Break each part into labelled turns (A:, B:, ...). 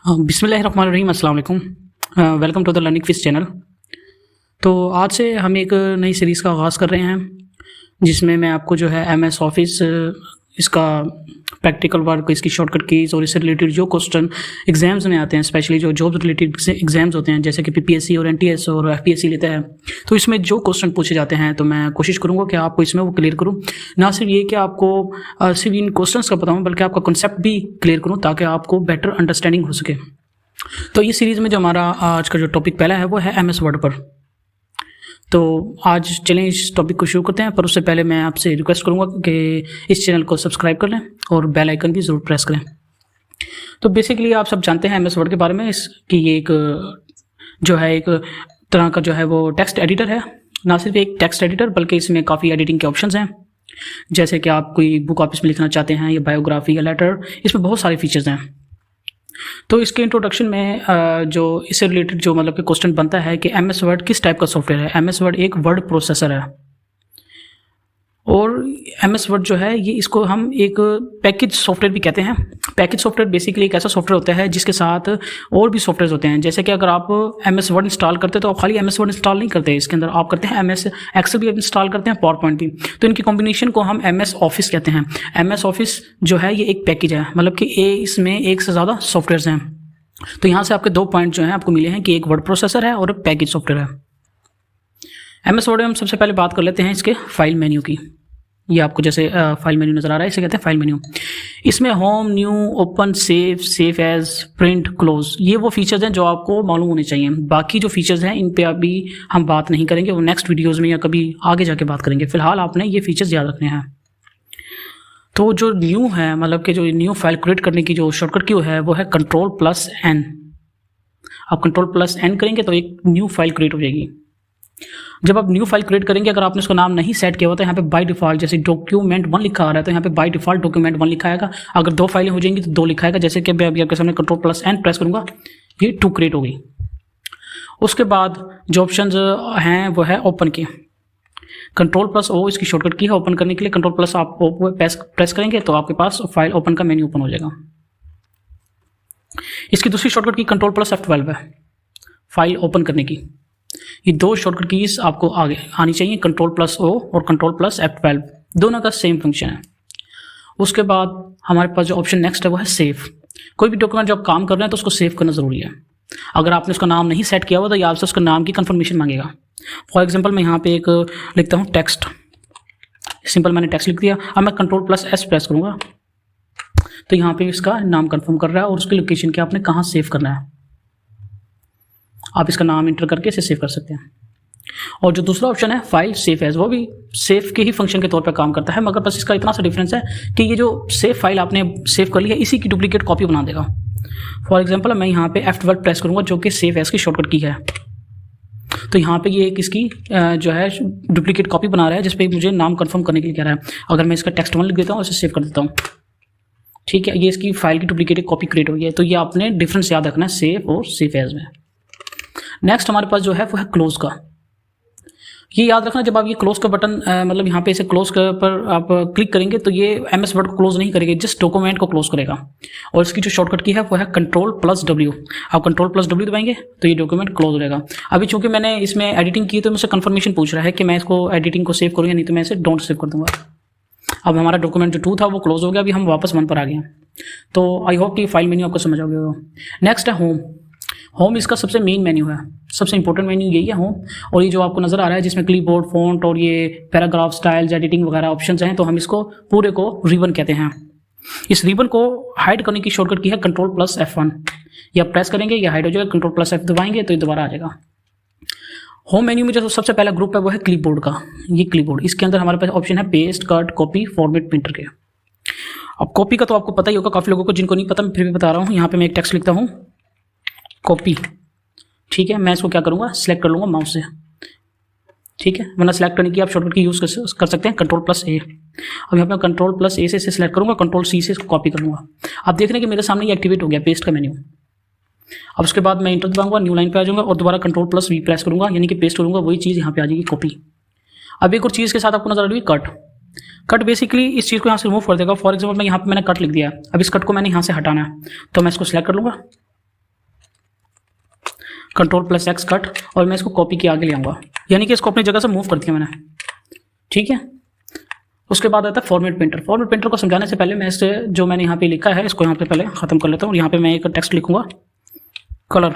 A: बिस्मिल्लाहिर्रहमानिर्रहीम, अस्सलाम वालेकुम। Welcome to the learning fish channel. तो आज से हम एक नई सीरीज़ का आगाज़ कर रहे हैं जिसमें मैं आपको जो है एम एस ऑफिस इसका प्रैक्टिकल वर्क, इसकी शॉर्टकट कीज़ और इससे रिलेटेड जो क्वेश्चन एग्जाम्स में आते हैं, स्पेशली जो जॉब रिलेटेड एग्जाम्स होते हैं जैसे कि पीपीएससी और एनटीएस और एफपीएससी लेता है, तो इसमें जो क्वेश्चन पूछे जाते हैं तो मैं कोशिश करूँगा कि आपको इसमें वो क्लियर करूँ। ना सिर्फ ये कि आपको सिर्फ इन क्वेश्चंस का बताऊँ, बल्कि आपका कॉन्सेप्ट भी क्लियर करूँ ताकि आपको बेटर अंडरस्टैंडिंग हो सके। तो ये सीरीज़ में जो हमारा आज का जो टॉपिक पहला है वो है एम एस वर्ड पर। तो आज चलें इस टॉपिक को शुरू करते हैं, पर उससे पहले मैं आपसे रिक्वेस्ट करूंगा कि इस चैनल को सब्सक्राइब कर लें और बेल आइकन भी ज़रूर प्रेस करें। तो बेसिकली आप सब जानते हैं एम एस वर्ड के बारे में, इसकी ये एक जो है एक तरह का जो है वो टेक्स्ट एडिटर है। ना सिर्फ एक टेक्स्ट एडिटर बल्कि इसमें काफ़ी एडिटिंग के ऑप्शंस हैं, जैसे कि आप कोई बुक ऑफिस में लिखना चाहते हैं या बायोग्राफी या लेटर, इसमें बहुत सारे फीचर्स हैं। तो इसके इंट्रोडक्शन में जो इससे रिलेटेड जो मतलब कि क्वेश्चन बनता है कि एम एस वर्ड किस टाइप का सॉफ्टवेयर है। एम एस वर्ड एक वर्ड प्रोसेसर है और एम एस वर्ड जो है ये इसको हम एक पैकेज सॉफ्टवेयर भी कहते हैं। पैकेज सॉफ्टवेयर बेसिकली एक ऐसा सॉफ्टवेयर होता है जिसके साथ और भी सॉफ्टवेयर होते हैं। जैसे कि अगर आप एम एस वर्ड इंस्टॉल करते हैं तो आप खाली एम एस वर्ड इंस्टॉल नहीं करते, इसके अंदर आप करते हैं एम एस एक्सेल भी इंस्टॉल करते हैं, पावर पॉइंट भी। तो इनकी कॉम्बिनेशन को हम एम एस ऑफिस कहते हैं। एम एस ऑफिस जो है ये एक पैकेज है, मतलब कि इसमें एक से ज़्यादा सॉफ्टवेयर हैं। तो यहाँ से आपके दो पॉइंट जो हैं आपको मिले हैं कि एक वर्ड प्रोसेसर है और एक पैकेज सॉफ्टवेयर है। एम एस वर्ड में हम सबसे पहले बात कर लेते हैं इसके फाइल मेन्यू की। ये आपको जैसे फाइल मेन्यू नज़र आ रहा है, इसे कहते हैं फाइल मेन्यू। इसमें home, new, open, save as, print, close, ये वो फीचर्स हैं जो आपको मालूम होने चाहिए। बाकी जो फीचर्स हैं इन पे अभी हम बात नहीं करेंगे, वो नेक्स्ट वीडियोज़ में या कभी आगे जाके बात करेंगे। फिलहाल आपने ये फीचर्स याद रखने हैं। तो जो न्यू है, मतलब कि जो न्यू फाइल क्रिएट करने की जो शॉर्टकट की है वो है Ctrl+N। आप Ctrl+N करेंगे तो एक न्यू फाइल क्रिएट हो जाएगी। जब आप न्यू फाइल क्रिएट करेंगे, अगर आपने उसका नाम नहीं सेट किया हुआ तो यहाँ पे बाय डिफॉल्ट जैसे document1 लिखा आ रहा है तो यहाँ पे बाय डिफॉल्ट document1 लिखा आएगा। अगर दो फाइलें हो जाएंगी तो दो लिखा आएगा। जैसे कि मैं अभी आपके सामने Ctrl+N प्रेस करूँगा, ये 2 क्रिएट हो गई। उसके बाद जो ऑप्शन हैं वो है ओपन की। Ctrl+O इसकी शॉर्टकट की है ओपन करने के लिए। Ctrl+ आप प्रेस करेंगे तो आपके पास फाइल ओपन का मेन्यू ओपन हो जाएगा। इसकी दूसरी शॉर्टकट की Ctrl+F12 है फाइल ओपन करने की। ये दो शॉर्टकट कीज आपको आगे आनी चाहिए, Ctrl+O और Ctrl+F12, दोनों का सेम फंक्शन है। उसके बाद हमारे पास जो ऑप्शन नेक्स्ट है वो है सेव। कोई भी डॉक्यूमेंट जो आप काम कर रहे हैं तो उसको सेव करना ज़रूरी है। अगर आपने उसका नाम नहीं सेट किया हुआ तो ये आपसे उसका नाम की कंफर्मेशन मांगेगा। फॉर एग्जांपल मैं यहाँ पे एक लिखता हूँ टेक्स्ट, सिंपल मैंने टेक्स्ट लिख दिया। अब मैं Ctrl+S प्रेस करूँगा तो यहाँ पे इसका नाम कंफर्म कर रहा है और उसकी लोकेशन क्या आपने कहाँ सेव करना है। आप इसका नाम इंटर करके इसे सेव कर सकते हैं। और जो दूसरा ऑप्शन है फाइल सेव एज, वो भी सेव के ही फंक्शन के तौर पर काम करता है, मगर बस इसका इतना सा डिफरेंस है कि ये जो सेव फाइल आपने सेव कर ली है इसी की डुप्लीकेट कॉपी बना देगा। फॉर एग्जांपल मैं यहाँ पे F12 प्रेस करूँगा जो कि सेव एज की शॉर्टकट की है, तो यहाँ पे ये एक इसकी जो है डुप्लीकेट कॉपी बना रहा है जिस पे मुझे नाम कंफर्म करने के लिए कह रहा है। अगर मैं इसका टेक्स्ट 1 लिख देता हूँ, इसे सेव कर देता हूँ, ठीक है, ये इसकी फाइल की डुप्लीकेट कॉपी क्रिएट हो गई है। तो ये आपने डिफरेंस याद रखना है सेव और सेव एज में। नेक्स्ट हमारे पास जो है वो है क्लोज का। ये याद रखना, जब आप ये क्लोज का बटन मतलब यहाँ पे इसे क्लोज पर आप क्लिक करेंगे तो ये एम एस वर्ड को क्लोज नहीं करेगा, जिस डॉक्यूमेंट को क्लोज करेगा। और इसकी जो शॉर्टकट की है वो है Ctrl+W। आप Ctrl+W दबाएंगे तो ये डॉक्यूमेंट क्लोज हो जाएगा। अभी चूंकि मैंने इसमें एडिटिंग की तो मुझसे कंफर्मेशन पूछ रहा है कि मैं इसको एडिटिंग को सेव करूँ या नहीं, तो मैं इसे डोंट सेव कर दूंगा। अब हमारा डॉक्यूमेंट जो 2 था वो क्लोज हो गया, अभी हम वापस 1 पर आ गए। तो आई होप कि फाइल मेन्यू आपको समझ आ गया। नेक्स्ट है होम। होम इसका सबसे मेन मेन्यू है, सबसे इंपॉर्टेंट मेन्यू यही है होम। और ये जो आपको नज़र आ रहा है जिसमें क्लिपबोर्ड, फॉन्ट और ये पैराग्राफ स्टाइल्स, एडिटिंग वगैरह ऑप्शंस हैं, तो हम इसको पूरे को रिबन कहते हैं। इस रिबन को हाइड करने की शॉर्टकट की है Ctrl+F1। या प्रेस करेंगे या हाइड हो जाएगा, Ctrl+F दबाएंगे तो ये दोबारा आ जाएगा। होम मेन्यू में जो सबसे पहला ग्रुप है वो है क्लिपबोर्ड का। ये क्लिपबोर्ड, इसके अंदर हमारे पास ऑप्शन है paste, cut, copy, format, printer के। अब कॉपी का तो आपको पता ही होगा, काफ़ी लोगों को जिनको नहीं पता मैं फिर भी बता रहा हूँ। यहाँ पे मैं एक टेक्स्ट लिखता हूँ कॉपी, ठीक है, मैं इसको क्या करूँगा सेलेक्ट कर लूँगा माउस से, ठीक है, वरना सेलेक्ट करने की आप शॉर्टकट की यूज़ कर सकते हैं Ctrl+A। अब यहाँ पे Ctrl+A से सेलेक्ट करूँगा, Ctrl+C से इसको कॉपी कर लूँगा। आप देख रहे हैं कि मेरे सामने ये एक्टिवेट हो गया पेस्ट का मेन्यू। अब उसके बाद मैं इंटर दबाऊंगा, न्यू लाइन पे आ जाऊँगा और दोबारा Ctrl+V प्रेस करूँगा, यानी कि पेस्ट करूँगा, वही चीज़ यहाँ पे आ जाएगी कॉपी। अब एक और चीज़ के साथ आपको नजर आ रही है कट। कट बेसिकली इस चीज़ को यहाँ से रिमूव कर देगा। फॉर एग्जाम्पल मैं यहाँ पे मैंने कट लिख दिया, अब इस कट को मैंने यहाँ से हटाना है तो मैं इसको सेलेक्ट कर लूँगा कंट्रोल प्लस एक्स कट, और मैं इसको कॉपी के आगे ले आऊँगा, यानी कि इसको अपनी जगह से मूव कर दिया मैंने, ठीक है। उसके बाद आता है फॉर्मेट पेंटर। फॉर्मेट पेंटर को समझाने से पहले मैं इससे जो मैंने यहाँ पे लिखा है इसको यहाँ पे पहले ख़त्म कर लेता हूँ। यहाँ पे मैं एक टेक्स्ट लिखूँगा कलर,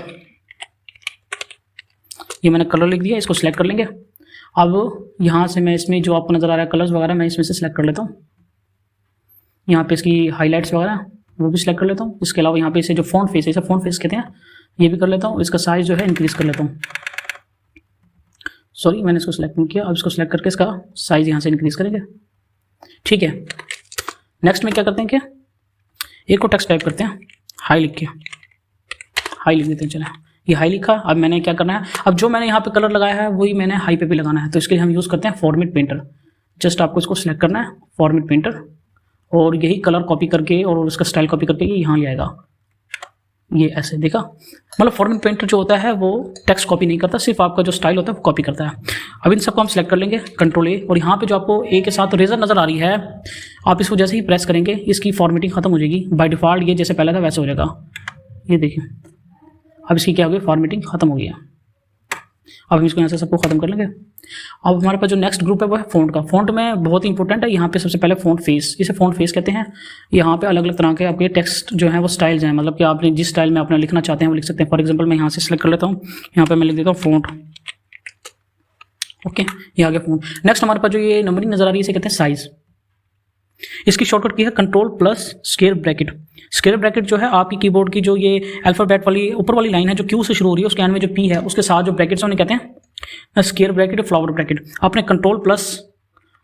A: ये मैंने कलर लिख दिया, इसको सिलेक्ट कर लेंगे। अब यहाँ से मैं इसमें जो आपको नज़र आ रहा है कलर्स वगैरह मैं इसमें से सिलेक्ट कर लेता हूँ। यहाँ पे इसकी हाईलाइट्स वगैरह वो भी सिलेक्ट कर लेता हूँ। इसके अलावा यहाँ पे इसे जो फ़ॉन्ट फेस है, इसे फ़ॉन्ट फेस कहते हैं, ये भी कर लेता हूँ। इसका साइज़ जो है इंक्रीज़ कर लेता हूँ। सॉरी, मैंने इसको सिलेक्ट नहीं किया। अब इसको सिलेक्ट करके इसका साइज़ यहाँ से इंक्रीज़ करेंगे, ठीक है। नेक्स्ट में क्या करते हैं कि एक को टेक्स्ट टाइप करते हैं, हाई लिख के, हाई लिख देते हैं। चले, ये हाई लिखा। अब मैंने क्या करना है, अब जो मैंने यहाँ पे कलर लगाया है वही मैंने हाई पे भी लगाना है, तो इसके लिए हम यूज़ करते हैं फॉर्मेट पेंटर। जस्ट आपको इसको सिलेक्ट करना है फॉर्मेट पेंटर, और यही कलर कॉपी करके और उसका स्टाइल कॉपी करके ये यहाँ ले आएगा, ये ऐसे, देखा। मतलब फॉर्मेट पेंटर जो होता है वो टेक्स्ट कॉपी नहीं करता, सिर्फ आपका जो स्टाइल होता है वो कॉपी करता है। अब इन सबको हम सिलेक्ट कर लेंगे कंट्रोल ए, और यहाँ पे जो आपको ए के साथ रेजर नज़र आ रही है, आप इसको जैसे ही प्रेस करेंगे इसकी फॉर्मेटिंग खत्म हो जाएगी। बाय डिफ़ॉल्ट ये जैसे पहले था वैसे हो जाएगा, ये देखिए। अब इसकी क्या हो गई, फॉर्मेटिंग खत्म हो गई है। अब हम इसको यहाँ से सबको खत्म कर लेंगे। अब हमारे पास जो नेक्स्ट ग्रुप है वो है फ़ॉन्ट का। फ़ॉन्ट में बहुत ही इंपॉर्टेंट है यहाँ पे सबसे पहले फ़ॉन्ट फेस, इसे फ़ॉन्ट फेस कहते हैं। यहाँ पे अलग अलग तरह के आपके टेक्स्ट जो है वो स्टाइल्स हैं, मतलब कि आपने जिस स्टाइल में अपना लिखना चाहते हैं वो लिख सकते हैं। फॉर एग्जांपल मैं यहाँ से सिलेक्ट कर लेता हूँ, यहाँ पे मैं लिख देता हूँ फ़ॉन्ट, ओके, ये आ गया फ़ॉन्ट। नेक्स्ट हमारे पास जो ये नंबरिंग नज़र आ रही है इसे कहते हैं साइज़। इसकी शॉर्टकट की है control plus square bracket. Square bracket जो है आपकी कीबोर्ड की जो ये अल्फाबेट वाली ऊपर वाली लाइन है जो क्यू से शुरू हो रही है, उसके एंड में जो पी है उसके साथ जो ब्रैकेट्स हैं उन्हें कहते हैं स्क्वायर ब्रैकेट, फ्लावर ब्रैकेट। आपने कंट्रोल प्लस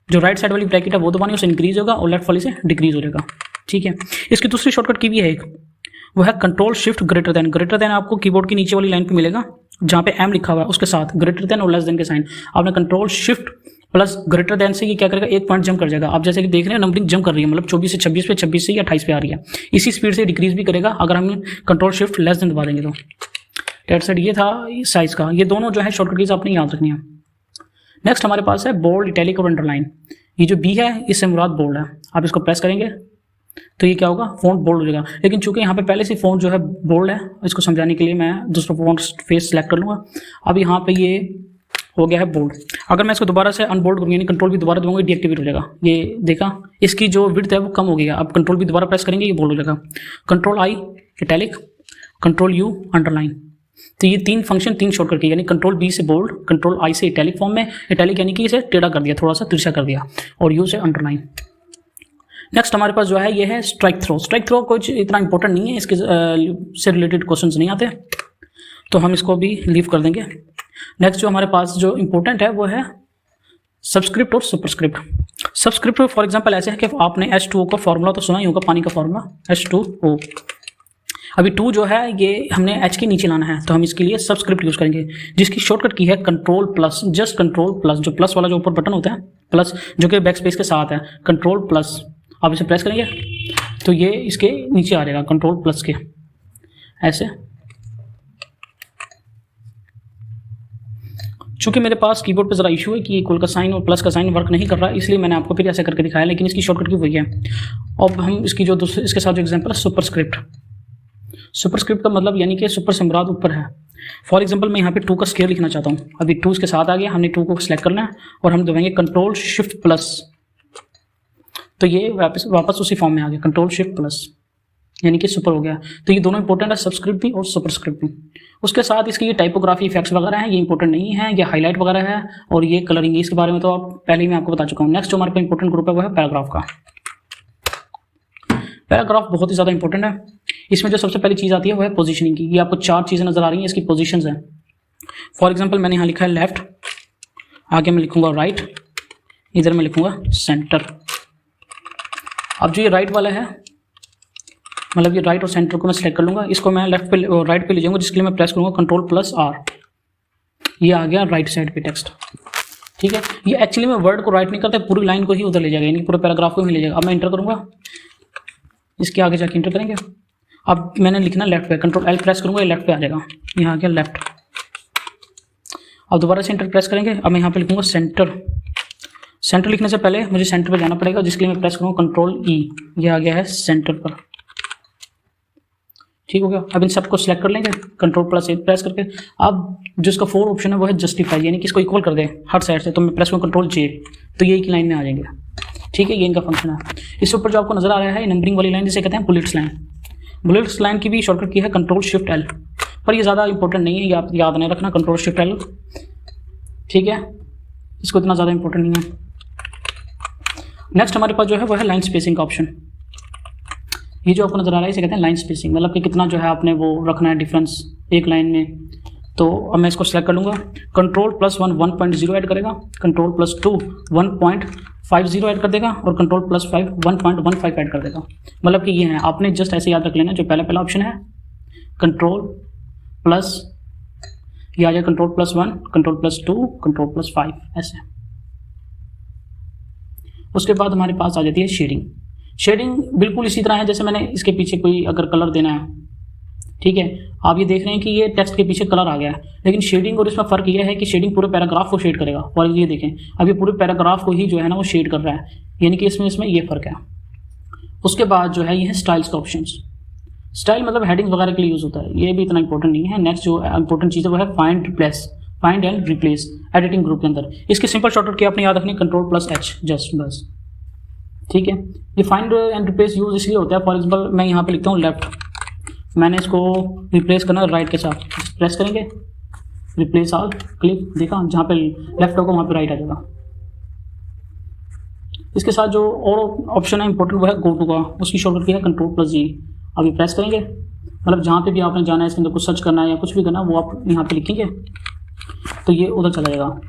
A: जो राइट साइड वाली ब्रैकेट है वो दबानी, उससे इंक्रीज होगा, और लेफ्ट वाली से डिक्रीज हो जाएगा, ठीक है। इसकी दूसरी शॉर्टकट की भी है एक, वो है control shift greater than. Greater than आपको कीबोर्ड की नीचे वाली लाइन पे मिलेगा जहाँ पे एम लिखा हुआ है, उसके साथ ग्रेटर देन और लेस देन के साइन। आपने control shift plus greater than से ये क्या करेगा, एक पॉइंट जंप कर जाएगा। आप जैसे कि देख रहे हैं नंबरिंग जंप कर रही है, मतलब 24 से 26 पे, 26 से 28 पे आ रही है। इसी स्पीड से डिक्रीज भी करेगा अगर हम कंट्रोल शिफ्ट लेस देन दबा देंगे तो। डेट साइड ये था साइज का, ये दोनों जो है शॉर्टकट कीज आपने याद रखनी है। नेक्स्ट हमारे पास है बोल्ड, इटैलिक और अंडरलाइन। ये जो बी है इससे मुराद बोल्ड है। आप इसको प्रेस करेंगे तो ये क्या होगा, फ़ॉन्ट बोल्ड हो जाएगा। लेकिन चूंकि यहाँ पे पहले से फ़ॉन्ट जो है बोल्ड है, इसको समझाने के लिए मैं दूसरा फ़ॉन्ट फेस सेलेक्ट कर लूँगा। अब यहाँ पे ये हो गया है बोल्ड। अगर मैं इसको दोबारा से अनबोल्ड करूँगी, यानी कंट्रोल भी दोबारा दूंगा, डीएक्टिवेट हो जाएगा। ये देखा, इसकी जो विड्थ है वो कम हो गई है। अब कंट्रोल भी दोबारा प्रेस करेंगे, ये बोल्ड हो जाएगा। Control I italic, control you underline. तो ये तीन फंक्शन, तीन शॉर्टकट की, यानी कंट्रोल बी से बोल्ड, कंट्रोल आई से इटैलिक फॉर्म में, इटैलिक यानी कि इसे टेढ़ा कर दिया, थोड़ा सा तिरछा कर दिया, और यू से अंडरलाइन। नेक्स्ट हमारे पास जो है ये है स्ट्राइक थ्रो। स्ट्राइक थ्रो कुछ इतना इंपॉर्टेंट नहीं है, इसके से रिलेटेड क्वेश्चंस नहीं आते, तो हम इसको भी लीव कर देंगे। नेक्स्ट जो हमारे पास जो इंपॉर्टेंट है वो है सबस्क्रिप्ट और सुपरस्क्रिप्ट। सबस्क्रिप्ट फॉर एग्जांपल ऐसे है कि आपने H2O का फॉर्मूला तो सुना ही होगा, पानी का फॉर्मूला H2O। अभी 2 जो है ये हमने H के नीचे लाना है, तो हम इसके लिए सबस्क्रिप्ट यूज़ करेंगे, जिसकी शॉर्टकट की है control plus, just control plus, जो प्लस वाला जो ऊपर बटन होता है प्लस, जो कि बैक स्पेस के साथ है, कंट्रोल प्लस। आप इसे प्रेस करेंगे तो ये इसके नीचे आ जाएगा, कंट्रोल प्लस के ऐसे। चूंकि मेरे पास कीबोर्ड पे ज़रा इशू है कि इक्वल का साइन और प्लस का साइन वर्क नहीं कर रहा, इसलिए मैंने आपको फिर ऐसे करके दिखाया, लेकिन इसकी शॉर्टकट की वही है। अब हम इसकी जो दूसरे इसके साथ जो एग्जांपल है सुपरस्क्रिप्ट। सुपरस्क्रिप्ट का मतलब यानी कि सुपर से मुराद ऊपर है। फॉर एग्जांपल मैं यहाँ पे 2 का स्क्वायर लिखना चाहता हूँ, अभी 2 इसके साथ आ गया, हमने 2 को सिलेक्ट करना है और हम दबाएंगे कंट्रोल शिफ्ट प्लस, तो ये वापस उसी फॉर्म में आ गया, कंट्रोल शिफ्ट प्लस, यानी कि सुपर हो गया। तो ये दोनों इंपॉर्टेंट है, सबस्क्रिप्ट भी और सुपरस्क्रिप्ट भी। उसके साथ इसकी ये टाइपोग्राफी इफेक्ट्स वगैरह हैं, ये इंपॉर्टेंट नहीं है, ये हाईलाइट वगैरह है, और ये कलरिंग, इसके बारे में तो आप पहले ही मैं आपको बता चुका हूँ। नेक्स्ट जो हमारे पास इंपॉर्टेंट ग्रुप है वो है पैराग्राफ का। पैराग्राफ बहुत ही ज़्यादा इंपॉर्टेंट है। इसमें जो सबसे पहली चीज़ आती है वो है पोजीशनिंग की। ये आपको 4 चीज़ें नजर आ रही हैं, इसकी पोजीशंस हैं। फॉर एग्जांपल मैंने यहाँ लिखा है लेफ्ट, आगे मैं लिखूंगा राइट, इधर मैं लिखूंगा सेंटर। अब जो ये राइट वाला है, मतलब ये राइट और सेंटर को मैं सेलेक्ट कर लूँगा, इसको मैं लेफ्ट पे राइट पे ले जाऊँगा, जिसके लिए मैं प्रेस करूँगा कंट्रोल प्लस आर। ये आ गया राइट साइड पे टेक्स्ट, ठीक है। ये एक्चुअली में वर्ड को राइट नहीं करता, पूरी लाइन को ही उधर ले जाएगा, यानी पूरे पैराग्राफ को ही ले जाएगा। अब मैं इंटर करूँगा, इसके आगे जाके इंटर करेंगे। अब मैंने लिखना लेफ्ट पे, कंट्रोल एल प्रेस करूँगा, ये लेफ्ट पे आ जाएगा, यहाँ आ गया लेफ्ट। अब दोबारा से इंटर प्रेस करेंगे, अब मैं यहाँ पे लिखूँगा सेंटर। सेंटर लिखने से पहले मुझे सेंटर पे जाना पड़ेगा, जिसके लिए मैं प्रेस करूँगा कंट्रोल ई, ये आ गया है सेंटर पर, ठीक हो गया। अब इन सबको सिलेक्ट कर लेंगे Ctrl+A प्रेस करके। अब जो इसका 4 ऑप्शन है वो है जस्टिफाई, यानी कि इसको इक्वल कर दें हर साइड से। तो मैं प्रेस करूँ Ctrl+J, तो ये एक लाइन में आ जाएंगे। ठीक है, ये इनका फंक्शन है। इसके ऊपर जो आपको नजर आ रहा है नंबरिंग वाली लाइन, जिसे कहते हैं बुलेट्स लाइन। बुलेट्स लाइन की भी शॉर्टकट की है Ctrl+Shift+L, पर ये ज़्यादा इंपॉर्टेंट नहीं है, ये आप याद नहीं रखना Ctrl+Shift+L। ठीक है, इसको इतना ज़्यादा इंपॉर्टेंट नहीं है। नेक्स्ट हमारे पास जो है वो है लाइन स्पेसिंग का ऑप्शन। ये जो आपको नजर आ रहा है इसे कहते हैं लाइन स्पेसिंग, मतलब कि कितना जो है आपने वो रखना है डिफरेंस एक लाइन में। तो अब मैं इसको सेलेक्ट कर लूँगा। Ctrl+1 1.0 ऐड करेगा, Ctrl+2 1.50 ऐड कर देगा, और Ctrl+5 1.15 ऐड कर देगा। मतलब कि ये है, आपने जस्ट ऐसे याद रख लेना। जो पहला ऑप्शन है Ctrl+, ये आ जाए Ctrl+1, Ctrl+2, Ctrl+5 ऐसे। उसके बाद हमारे पास आ जाती है शेडिंग। शेडिंग बिल्कुल इसी तरह है जैसे मैंने इसके पीछे कोई अगर कलर देना है, ठीक है, आप ये देख रहे हैं कि ये टेक्स्ट के पीछे कलर आ गया है, लेकिन शेडिंग और इसमें फ़र्क ये है कि शेडिंग पूरे पैराग्राफ को शेड करेगा, और ये देखें अब ये पूरे पैराग्राफ को ही जो है ना वो शेड कर रहा है, यानी कि इसमें ये फ़र्क है। उसके बाद जो है ये है स्टाइल्स का ऑप्शन। स्टाइल मतलब हेडिंग वगैरह के लिए यूज़ होता है, ये भी इतना इंपॉर्टेंट नहीं है। नेक्स्ट जो इंपॉर्टेंट चीज़ है वो है find and replace editing group के अंदर। इसकी सिंपल शॉर्टकट की आपने याद रखनी Ctrl+H जस्ट बस। ठीक है, ये फाइंड एंड रिप्लेस यूज इसलिए होता है, फॉर एग्जाम्पल मैं यहाँ पे लिखता हूँ लेफ्ट, मैंने इसको रिप्लेस करना राइट के साथ, प्रेस करेंगे रिप्लेस ऑल, क्लिक, देखा जहाँ पे लेफ्ट होगा वहाँ पे राइट आ जाएगा। इसके साथ जो और ऑप्शन है इंपॉर्टेंट वो है गो टू का, उसकी शॉर्टकट की है Ctrl+G। अभी प्रेस करेंगे, मतलब जहाँ पे भी आपने जाना है, इसके अंदर कुछ सर्च करना है या कुछ भी करना है वो आप यहाँ पे लिखेंगे तो ये उधर चला जाएगा।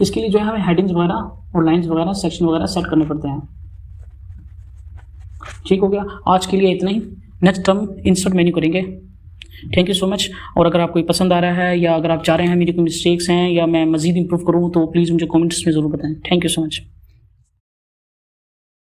A: इसके लिए जो है हमें हेडिंग्स वगैरह और लाइंस वगैरह सेक्शन वगैरह सेट करने पड़ते हैं। ठीक हो गया, आज के लिए इतना ही। नेक्स्ट हम इंसर्ट मेन्यू करेंगे। Thank you so much. और अगर आपको पसंद आ रहा है या अगर आप चाह रहे हैं मेरी कोई मिस्टेक्स हैं या मैं मज़ीद इंप्रूव करूँ तो प्लीज़ मुझे कमेंट्स में ज़रूर बताएं। Thank you so much.